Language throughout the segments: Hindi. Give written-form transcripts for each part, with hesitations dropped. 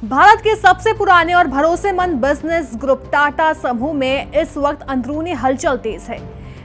भारत के सबसे पुराने और भरोसेमंद बिजनेस ग्रुप टाटा समूह में इस वक्त अंदरूनी हलचल तेज है।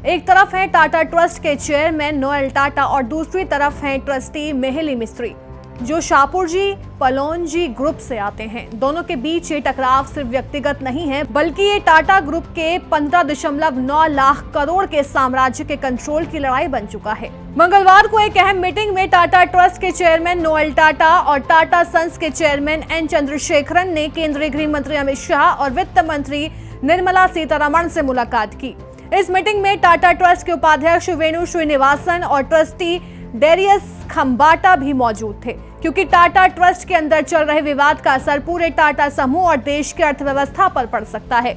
एक तरफ है टाटा ट्रस्ट के चेयरमैन नोएल टाटा और दूसरी तरफ है ट्रस्टी मेहुली मिस्त्री, जो शाहपुरजी पलोनजी ग्रुप से आते हैं। दोनों के बीच ये टकराव सिर्फ व्यक्तिगत नहीं है, बल्कि ये टाटा ग्रुप के 15.9 लाख करोड़ के साम्राज्य के कंट्रोल की लड़ाई बन चुका है। मंगलवार को एक अहम मीटिंग में टाटा ट्रस्ट के चेयरमैन नोएल टाटा और टाटा सन्स के चेयरमैन एन चंद्रशेखरन ने केंद्रीय गृह मंत्री अमित शाह और वित्त मंत्री निर्मला सीतारमण से मुलाकात की। इस मीटिंग में टाटा ट्रस्ट के उपाध्यक्ष वेणु श्रीनिवासन और ट्रस्टी डेरियस खम्बाटा भी मौजूद थे, क्योंकि टाटा ट्रस्ट के अंदर चल रहे विवाद का असर पूरे टाटा समूह और देश की अर्थव्यवस्था पर पड़ सकता है।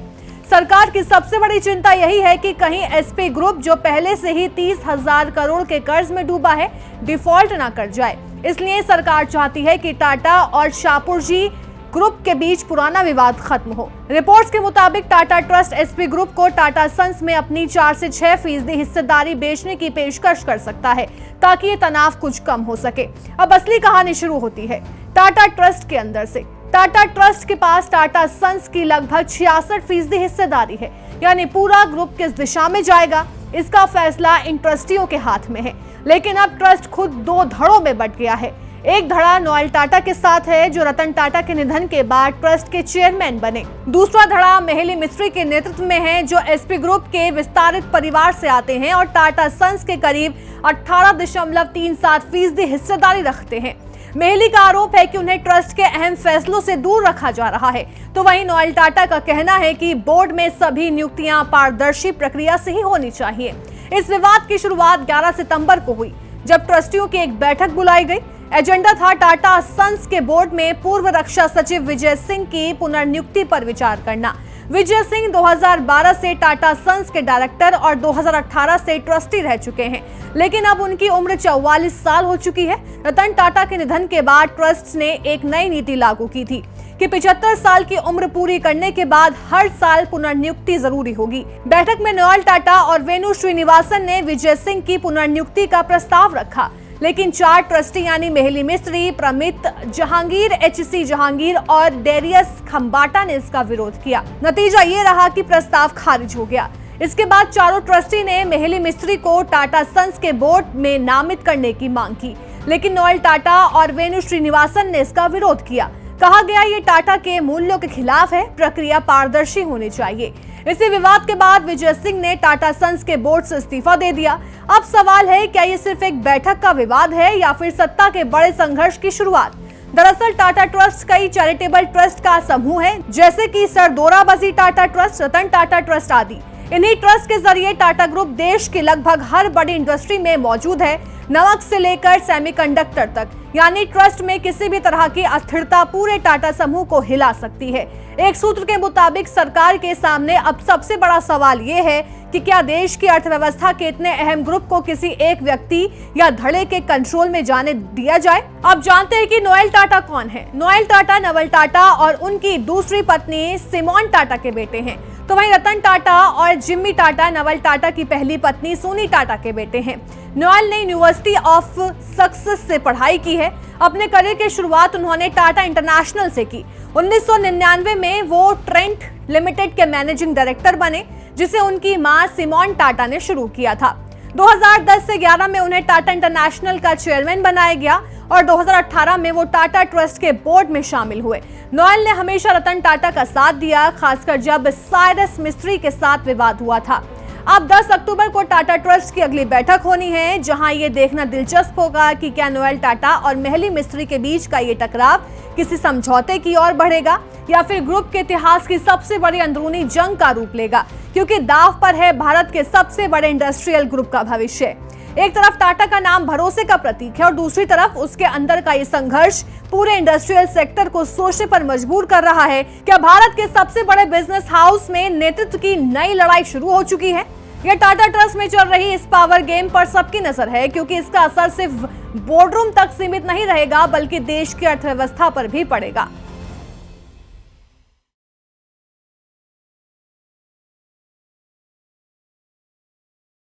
सरकार की सबसे बड़ी चिंता यही है कि कहीं एसपी ग्रुप, जो पहले से ही 30,000 करोड़ के कर्ज में डूबा है, डिफॉल्ट ना कर जाए। इसलिए सरकार चाहती है कि टाटा और शाहपुरजी ग्रुप के बीच पुराना विवाद खत्म हो। रिपोर्ट्स के मुताबिक टाटा ट्रस्ट एसपी ग्रुप को टाटा सन्स में अपनी 4 से 6% हिस्सेदारी बेचने की पेशकश कर सकता है, ताकि ये तनाव कुछ कम हो सके। अब असली कहानी शुरू होती है टाटा ट्रस्ट के अंदर से। टाटा ट्रस्ट के पास टाटा सन्स की लगभग 66% हिस्सेदारी है, यानी पूरा ग्रुप किस दिशा में जाएगा, इसका फैसला इन ट्रस्टियों के हाथ में है। लेकिन अब ट्रस्ट खुद 2 धड़ों में बंट गया है। एक धड़ा नोएल टाटा के साथ है, जो रतन टाटा के निधन के बाद ट्रस्ट के चेयरमैन बने। दूसरा धड़ा मेहुली मिस्त्री के नेतृत्व में है, जो एसपी ग्रुप के विस्तारित परिवार से आते हैं और टाटा सन्स के करीब 18.37% हिस्सेदारी रखते हैं। मेहुली का आरोप है कि उन्हें ट्रस्ट के अहम फैसलों से दूर रखा जा रहा है, तो वहीं नोएल टाटा का कहना है कि बोर्ड में सभी नियुक्तियां पारदर्शी प्रक्रिया से ही होनी चाहिए। इस विवाद की शुरुआत 11 सितंबर को हुई, जब ट्रस्टियों की एक बैठक बुलाई गई। एजेंडा था टाटा सन्स के बोर्ड में पूर्व रक्षा सचिव विजय सिंह की पुनर्नियुक्ति पर विचार करना। विजय सिंह 2012 से टाटा सन्स के डायरेक्टर और 2018 से ट्रस्टी रह चुके हैं, लेकिन अब उनकी उम्र 44 साल हो चुकी है। रतन टाटा के निधन के बाद ट्रस्ट ने एक नई नीति लागू की थी कि 75 साल की उम्र पूरी करने के बाद हर साल पुनर्नियुक्ति जरूरी होगी। बैठक में नोएल टाटा और वेणु श्रीनिवासन ने विजय सिंह की पुनर्नियुक्ति का प्रस्ताव रखा, लेकिन 4 ट्रस्टी यानी मेहुली मिस्त्री, प्रमित जहांगीर, एचसी जहांगीर और डेरियस खम्बाटा ने इसका विरोध किया। नतीजा ये रहा कि प्रस्ताव खारिज हो गया। इसके बाद चारों ट्रस्टी ने मेहुली मिस्त्री को टाटा सन्स के बोर्ड में नामित करने की मांग की, लेकिन नोएल टाटा और वेणु श्रीनिवासन ने इसका विरोध किया। कहा गया ये टाटा के मूल्यों के खिलाफ है, प्रक्रिया पारदर्शी होनी चाहिए। इसी विवाद के बाद विजय सिंह ने टाटा सन्स के बोर्ड से इस्तीफा दे दिया। अब सवाल है, क्या ये सिर्फ एक बैठक का विवाद है या फिर सत्ता के बड़े संघर्ष की शुरुआत? दरअसल टाटा ट्रस्ट कई चैरिटेबल ट्रस्ट का समूह है, जैसे कि sir Dorabji Tata trust, Ratan Tata trust आदि। इन्हीं ट्रस्ट के जरिए टाटा ग्रुप देश के लगभग हर बड़ी इंडस्ट्री में मौजूद है, नमक से लेकर सेमीकंडक्टर तक। यानी ट्रस्ट में किसी भी तरह की अस्थिरता पूरे टाटा समूह को हिला सकती है। एक सूत्र के मुताबिक सरकार के सामने अब सबसे बड़ा सवाल ये है कि क्या देश की अर्थव्यवस्था के इतने अहम ग्रुप को किसी एक व्यक्ति या धड़े के कंट्रोल में जाने दिया जाए? अब जानते हैं कि नोएल टाटा कौन है। नोएल टाटा नवल टाटा और उनकी दूसरी पत्नी सिमोन टाटा के बेटे हैं। तो वहीं रतन टाटा और जिम्मी टाटा नवल टाटा की पहली पत्नी सोनी टाटा के बेटे हैं। नोएल ने यूनिवर्सिटी ऑफ सक्सेस से पढ़ाई की है। अपने करियर की शुरुआत उन्होंने टाटा इंटरनेशनल से की। 1999 में वो ट्रेंट लिमिटेड के मैनेजिंग डायरेक्टर बने, जिसे उनकी मां सिमोन टाटा ने शुरू किया था। 2010 से 11 में उन्हें टाटा इंटरनेशनल का चेयरमैन बनाया गया और 2018 में वो टाटा ट्रस्ट के बोर्ड में शामिल हुए। नोएल ने हमेशा रतन टाटा का साथ दिया, खासकर जब साइरस मिस्त्री के साथ विवाद हुआ था। अब 10 अक्टूबर को टाटा ट्रस्ट की अगली बैठक होनी है, जहां ये देखना दिलचस्प होगा कि क्या नोएल टाटा और मेहुली मिस्त्री के बीच का ये टकराव किसी समझौते की ओर बढ़ेगा या फिर ग्रुप के इतिहास की सबसे बड़ी अंदरूनी जंग का रूप लेगा, क्योंकि दांव पर है भारत के सबसे बड़े इंडस्ट्रियल ग्रुप का भविष्य। एक तरफ टाटा का नाम भरोसे का प्रतीक है और दूसरी तरफ उसके अंदर का ये संघर्ष पूरे इंडस्ट्रियल सेक्टर को सोचने पर मजबूर कर रहा है। क्या भारत के सबसे बड़े बिजनेस हाउस में नेतृत्व की नई लड़ाई शुरू हो चुकी है? यह टाटा ट्रस्ट में चल रही इस पावर गेम पर सबकी नजर है, क्योंकि इसका असर सिर्फ बोर्डरूम तक सीमित नहीं रहेगा, बल्कि देश की अर्थव्यवस्था पर भी पड़ेगा।